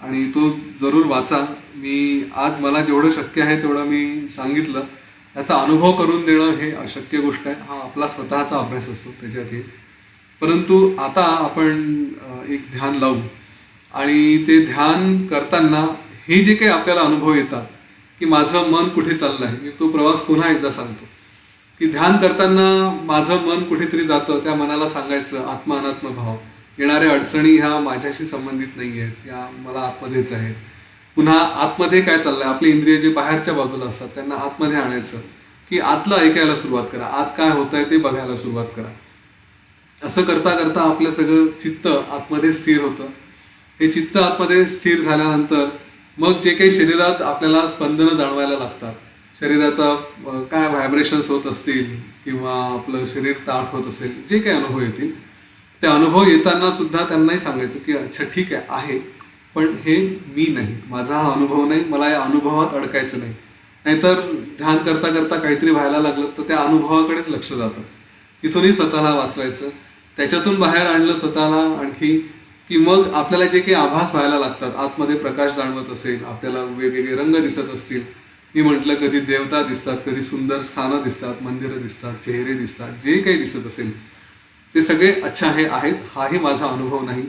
Speaker 2: आणि तो जरूर वाचा. मी आज मला जेवढं शक्य आहे तेवढं मी सांगितलं. त्याचा अनुभव करून देणं हे अशक्य गोष्ट आहे. हा आपला स्वतःचा अभ्यास असतो त्याच्यात येईल. परंतु आता आपण एक ध्यान लावू आणि ते ध्यान करताना हे जे काही आपल्याला अनुभव येतात की माझं मन कुठे चाललं आहे, मी तो प्रवास पुन्हा एकदा सांगतो की ध्यान करताना माझं मन कुठेतरी जातं, त्या मनाला सांगायचं आत्मा अनात्म भाव, येणाऱ्या अडचणी ह्या माझ्याशी संबंधित नाही आहेत, या मला आतमध्येच आहेत. पुन्हा आतमध्ये काय चाललंय, आपले इंद्रिय जे बाहेरच्या बाजूला असतात त्यांना आतमध्ये आणायचं, की आतलं ऐकायला सुरुवात करा, आत काय होत आहे ते बघायला सुरुवात करा. असं करता करता आपलं सगळं चित्त आतमध्ये स्थिर होतं. हे चित्त आतमध्ये स्थिर झाल्यानंतर मग जे काही शरीरात आपल्याला स्पंदनं जाणवायला लागतात, शरीराचा काय व्हायब्रेशन्स होत असतील किंवा आपलं शरीर ताठ होत असेल, जे काही अनुभव येतील, ते अनुभव येताना सुद्धा त्यांनाही सांगायचं की अच्छा ठीक आहे, पण हे मी नाही, माझा हा अनुभव नाही, मला या अनुभवात अडकायचं नाही. नाहीतर ध्यान करता करता काहीतरी व्हायला लागलं तर त्या अनुभवाकडेच लक्ष जातं. तिथूनही स्वतःला वाचवायचं, त्याच्यातून बाहेर आणलं स्वतःला आणखी, की मग आपल्याला जे काही आभास व्हायला लागतात, आतमध्ये प्रकाश जाणवत असेल, आपल्याला वेगवेगळे रंग दिसत असतील, मी म्हटलं कधी देवता दिसतात, कधी सुंदर स्थानं दिसतात, मंदिरं दिसतात, चेहरे दिसतात, जे काही दिसत असेल ते सगळे अच्छा हे आहेत, हाही माझा अनुभव नाही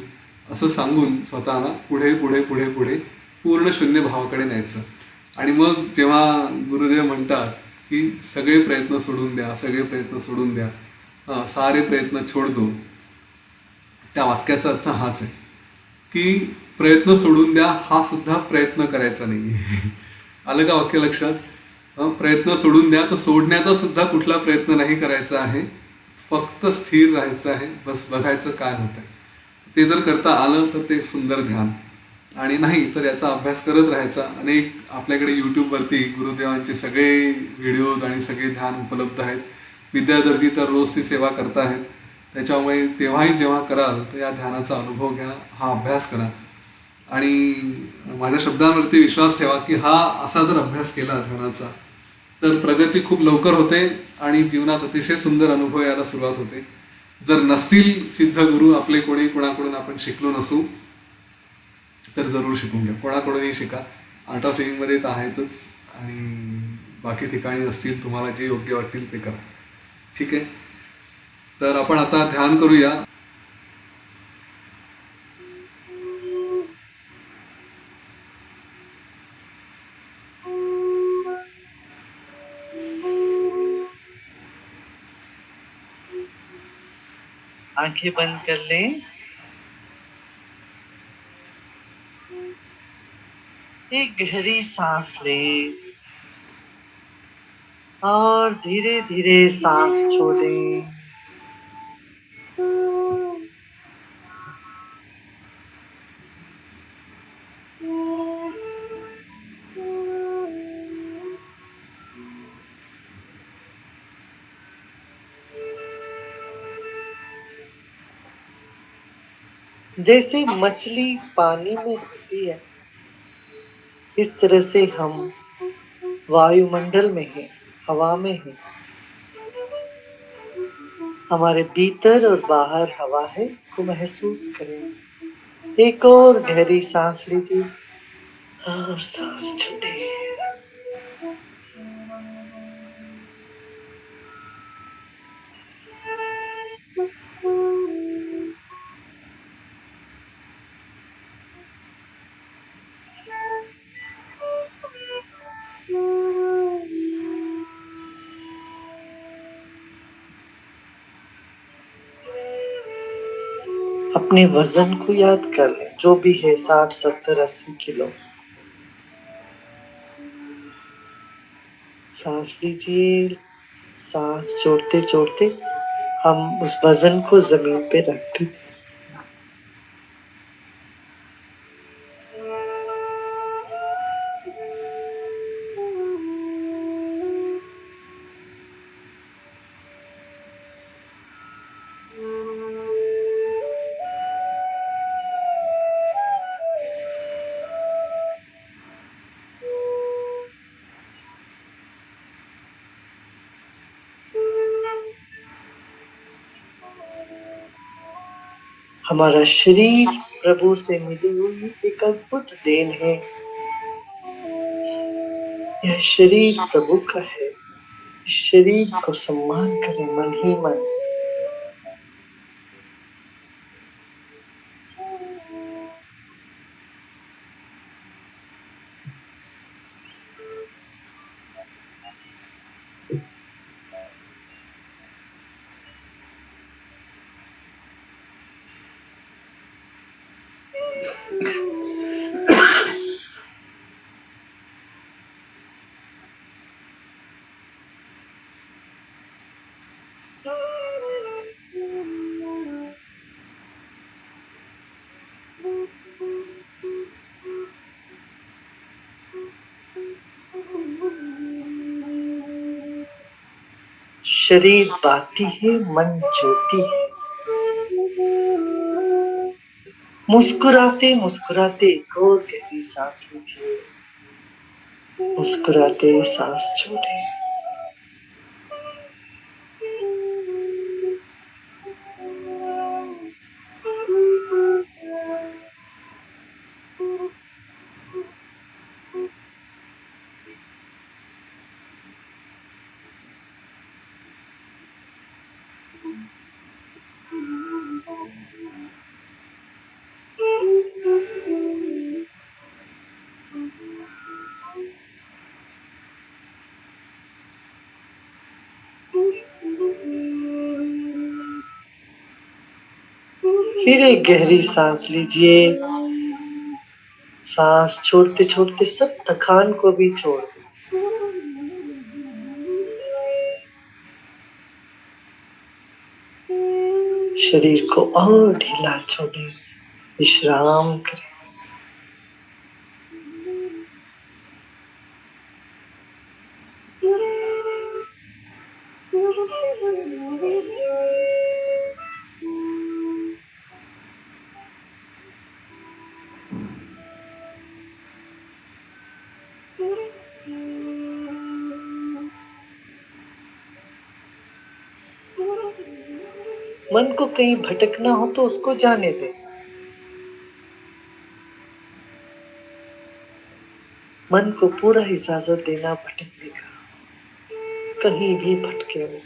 Speaker 2: असं सांगून स्वतःला पुढे पुढे पुढे पुढे पूर्ण शून्य भावाकडे न्यायचं. आणि मग जेव्हा गुरुदेव म्हणतात की सगळे प्रयत्न सोडून द्या, सगळे प्रयत्न सोडून द्या, सारे प्रयत्न छोड दो, त्या वाक्याचा अर्थ हाच आहे की प्रयत्न सोडून द्या हा सुद्धा प्रयत्न करायचा नाही आहे. आलं का वाक्य लक्षात? प्रयत्न सोडून द्या, तर सोडण्याचा सुद्धा कुठला प्रयत्न नाही करायचा आहे, फक्त स्थिर राहायचं आहे, बस बघायचं काय होतंय. ते जर करता आलं तर ते सुंदर ध्यान, आणि नाही तर याचा अभ्यास करत राहायचा. अनेक आपल्याकडे यूट्यूबवरती गुरुदेवांचे सगळे व्हिडिओज आणि सगळे ध्यान उपलब्ध आहेत. विद्याधरजी तर रोजची सेवा करताहेत, त्याच्यामुळे तेव्हाही जेव्हा कराल तर या ध्यानाचा अनुभव घ्या, हा अभ्यास करा आणि माझ्या शब्दांवरती विश्वास ठेवा की हा असा जर अभ्यास केला ध्यानाचा तर प्रगती खूप लवकर होते आणि जीवनात अतिशय सुंदर अनुभव यायला सुरुवात होते. जर नसतील सिद्ध गुरु आपले कोणी, कोणाकडून आपण शिकलो नसू, तर जरूर शिकून घ्या, कोणाकडूनही शिका. आर्ट ऑफ लिव्हिंगमध्ये तर आहेतच आणि बाकी ठिकाणी असतील, तुम्हाला जे योग्य वाटतील ते करा. ठीक आहे, तर आपण आता ध्यान करूया.
Speaker 3: आंखें बंद कर लें, एक गहरी सांस लें और धीरे धीरे सांस छोड़ें. जैसे मछली पानी में होती है, इस तरह से हम वायुमंडल में हैं, हवा में हैं. हमारे भीतर और बाहर हवा है, इसको महसूस करें. एक और गहरी सांस लीजिए और सांस छोड़िए. अपने वजन को याद कर लें, जो भी है 60, 70, 80 किलो. सांस लीजिए, सांस छोड़ते छोड़ते हम उस वजन को जमीन पे रख दें. हमारा शरीर प्रभु से मिली हुई एक अद्भुत देन है। यह शरीर प्रभु का है। इस शरीर को सम्मान करें मन ही मन। शरीर बाती है, मन ज्योति है। मुस्कुराते मुस्कुराते एक और गहरी सांस लीजिए। मुस्कुराते सांस छोड़े। फिर एक गहरी सांस लीजिए। सांस छोड़ते छोड़ते सब थकान को भी छोड़ दें। शरीर को और ढीला छोड़ें, विश्राम करें। मन को कहीं भटकना हो तो उसको जाने दें। मन को पूरा इजाजत देना भटकने का, कहीं भी भटके वो।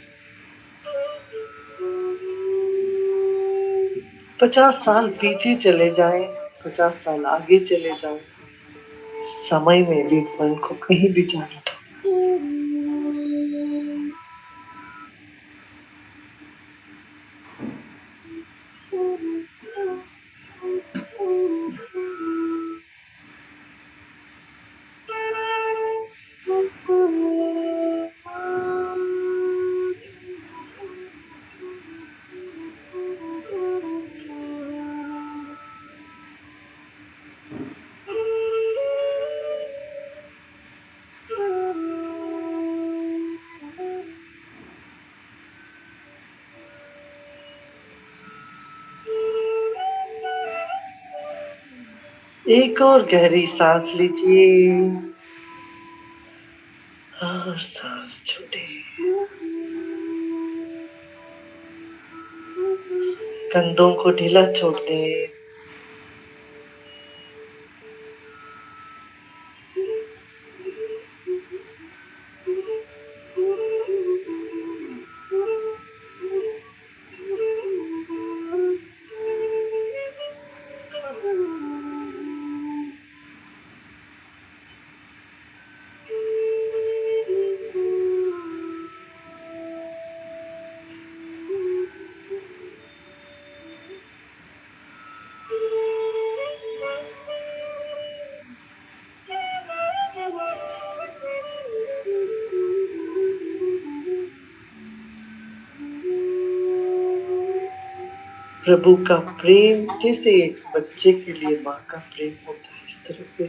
Speaker 3: 50 साल पीछे चले जाएं, 50 साल आगे चले जाएं, समय में भी मन को कहीं भी जाने दो। एक और गहरी सांस लीजिए और सांस छोड़े। कंधों को ढीला छोड़ दें। प्रभु का प्रेम जैसे एक बच्चे के लिए माँ का प्रेम होता है, इस तरह से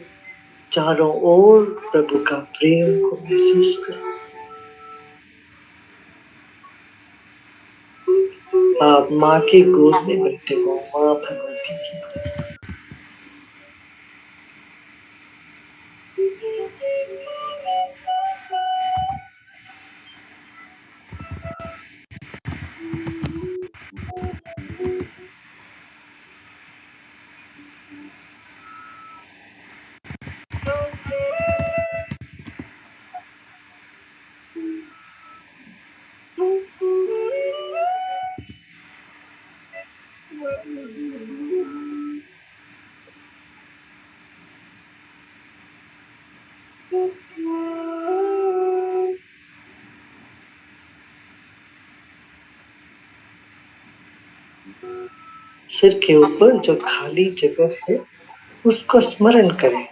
Speaker 3: चारों ओर प्रभु का प्रेम को महसूस करो। आप माँ के गोद में बैठे हो, माँ भगवती की। सिर के ऊपर जो खाली जगह है उसको स्मरण करें।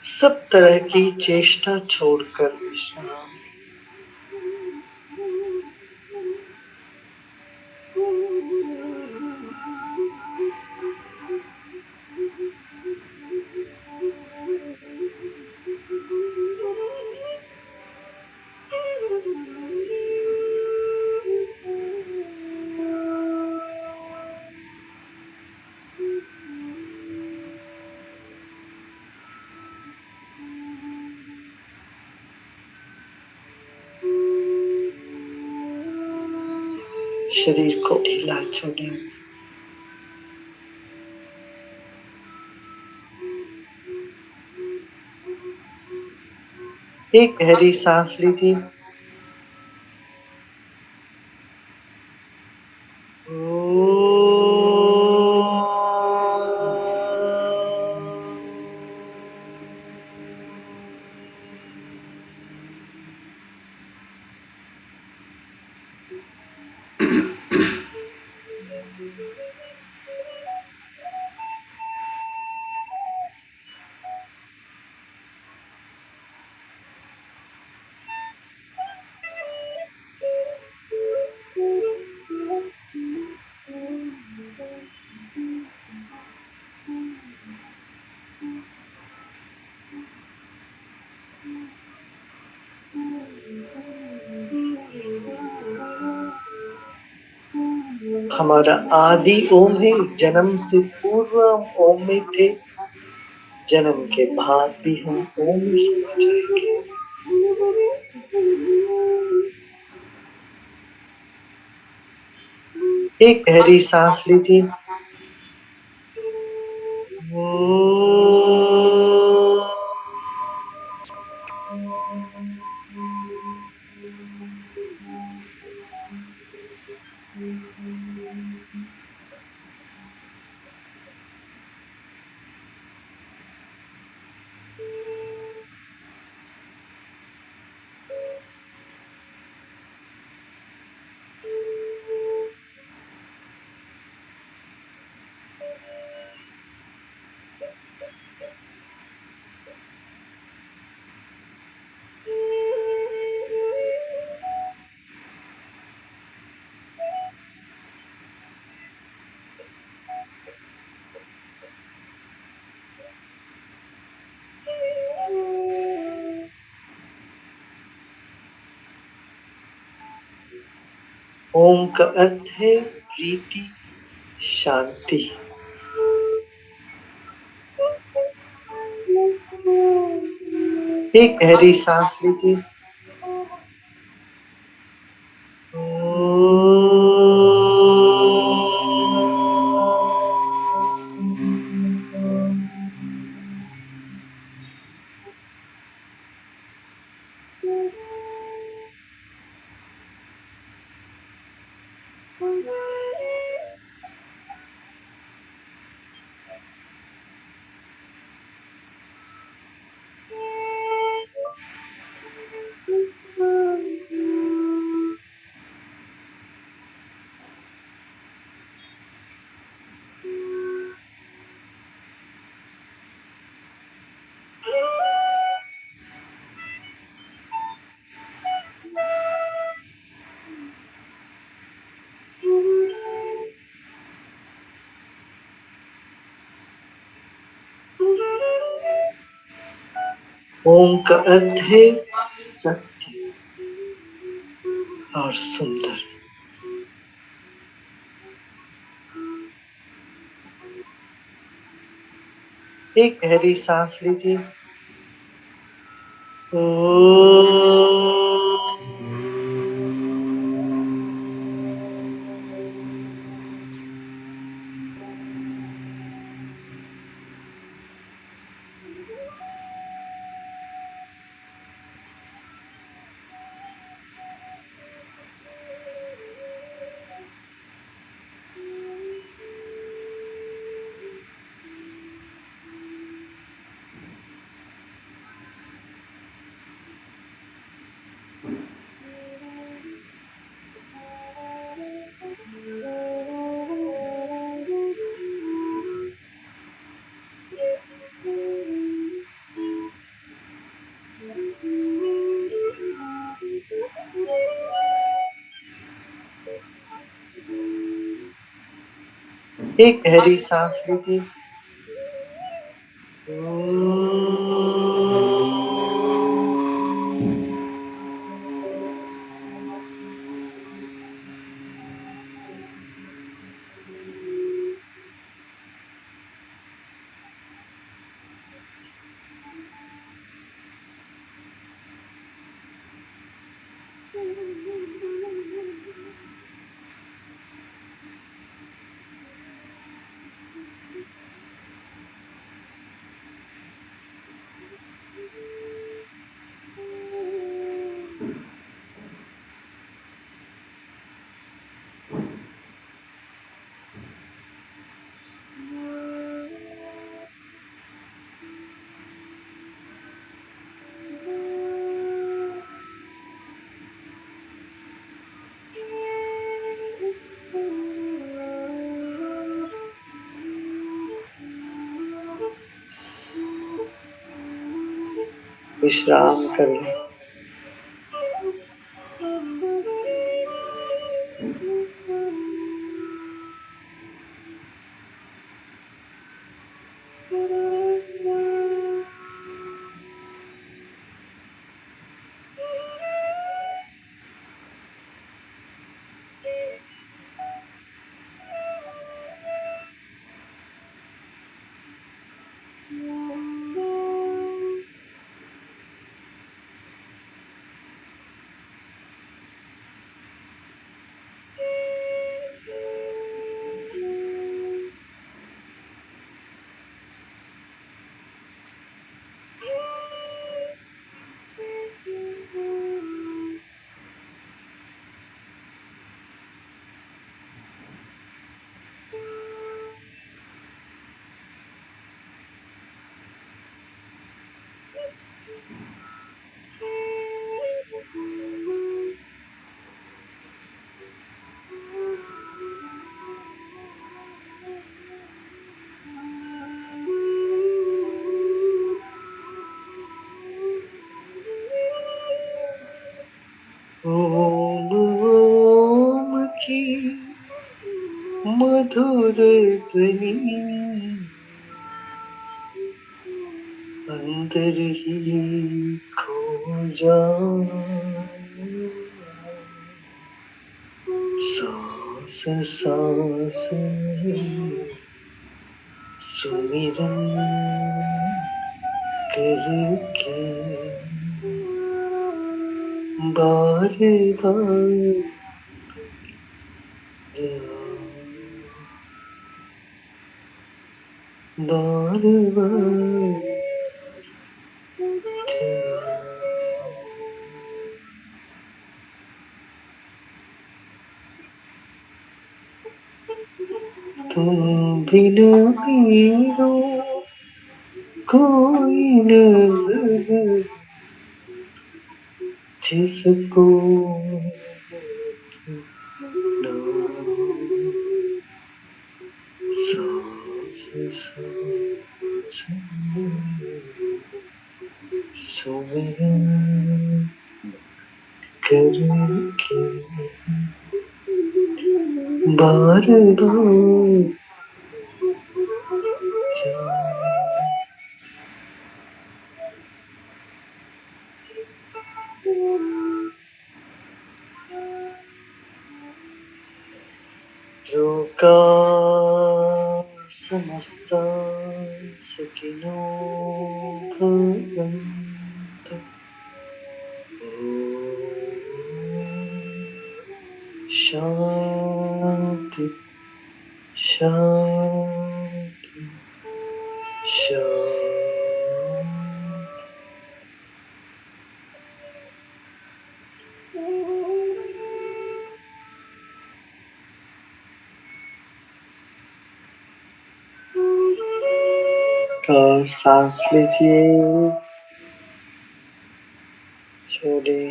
Speaker 3: सब तरह की चेष्टा छोड़कर विश्राम। शरीर को ढीला छोड़ें। एक गहरी सांस लीजिए। हमारा आदि ओम है। इस जन्म से पूर्व हम ओम में थे, जन्म के बाद भी हम ओम में समा जाएंगे। एक गहरी सांस लीजिए। ओम का अर्थ है प्रीति, शांति। एक गहरी सांस लीजिए। ओम का अर्थ है सत्य और सुंदर। एक गहरी सांस लीजिए। एक गहरी सांस लीजिए। विश्राम कर लें। ओम ओम की मधुर ध्वनि अंदर ही खो जाए, सांस सांस में सुमिरन करके बार बार बार बार तुम बिना मेरा कोई न लगे, जिसको अपना सांस सांस में सुमिरन करके बार बार लोका समस्ता सुखिनो भवन्तु। शांति शांति शांति। और सांस लीजिए, छोड़िए।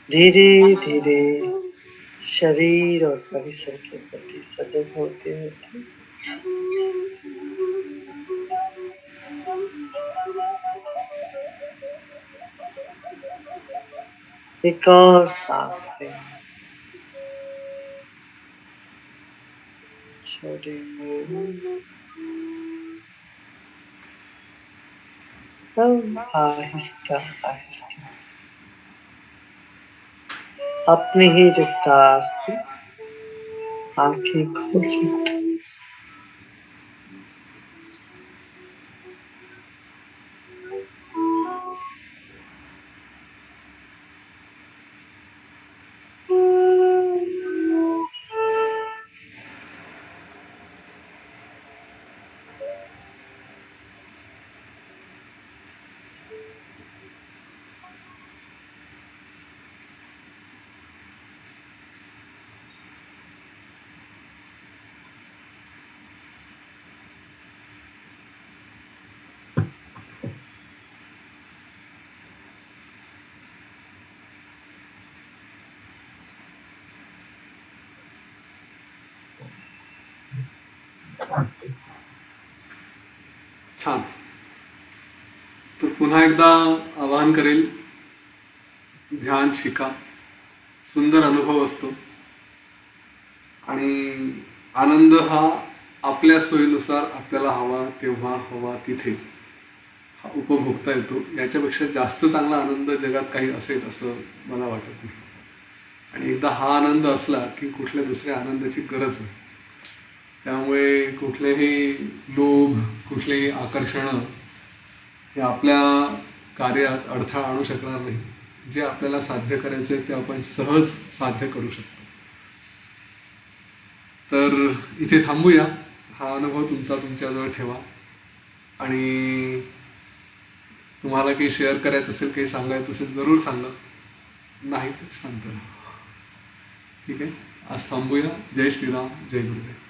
Speaker 3: धीरे धीरे शरीर और परिसर के प्रति सजग होते होते एक और सांस लें, छोड़ेंगे, सब आहिस्ता आहिस्ता अपनी ही रफ्तार से आंखें खोल सकते हैं।
Speaker 2: छान. तर पुन्हा एकदा आवाहन करेल, ध्यान शिका. सुंदर अनुभव असतो आणि आनंद हा आपल्या सोयीनुसार आपल्याला हवा तेव्हा हवा तिथे हा उपभोगता येतो. याच्यापेक्षा जास्त चांगला आनंद जगात काही असेल असं मला वाटत नाही. आणि एकदा हा आनंद असला की कुठल्या दुसऱ्या आनंदाची गरज नाही. त्यामुळे कुठलेही लोभ, कुठलेही आकर्षणं हे आपल्या कार्यात अडथळा आणू शकणार नाही. जे आपल्याला साध्य करायचं आहे ते आपण सहज साध्य करू शकतो. तर इथे थांबूया. हा अनुभव तुमचा तुमच्याजवळ ठेवा आणि तुम्हाला काही शेअर करायचं असेल, काही सांगायचं असेल जरूर सांगा. नाही तर शांत राहा. ठीक आहे, आज थांबूया. जय श्रीराम, जय गुरुदेव.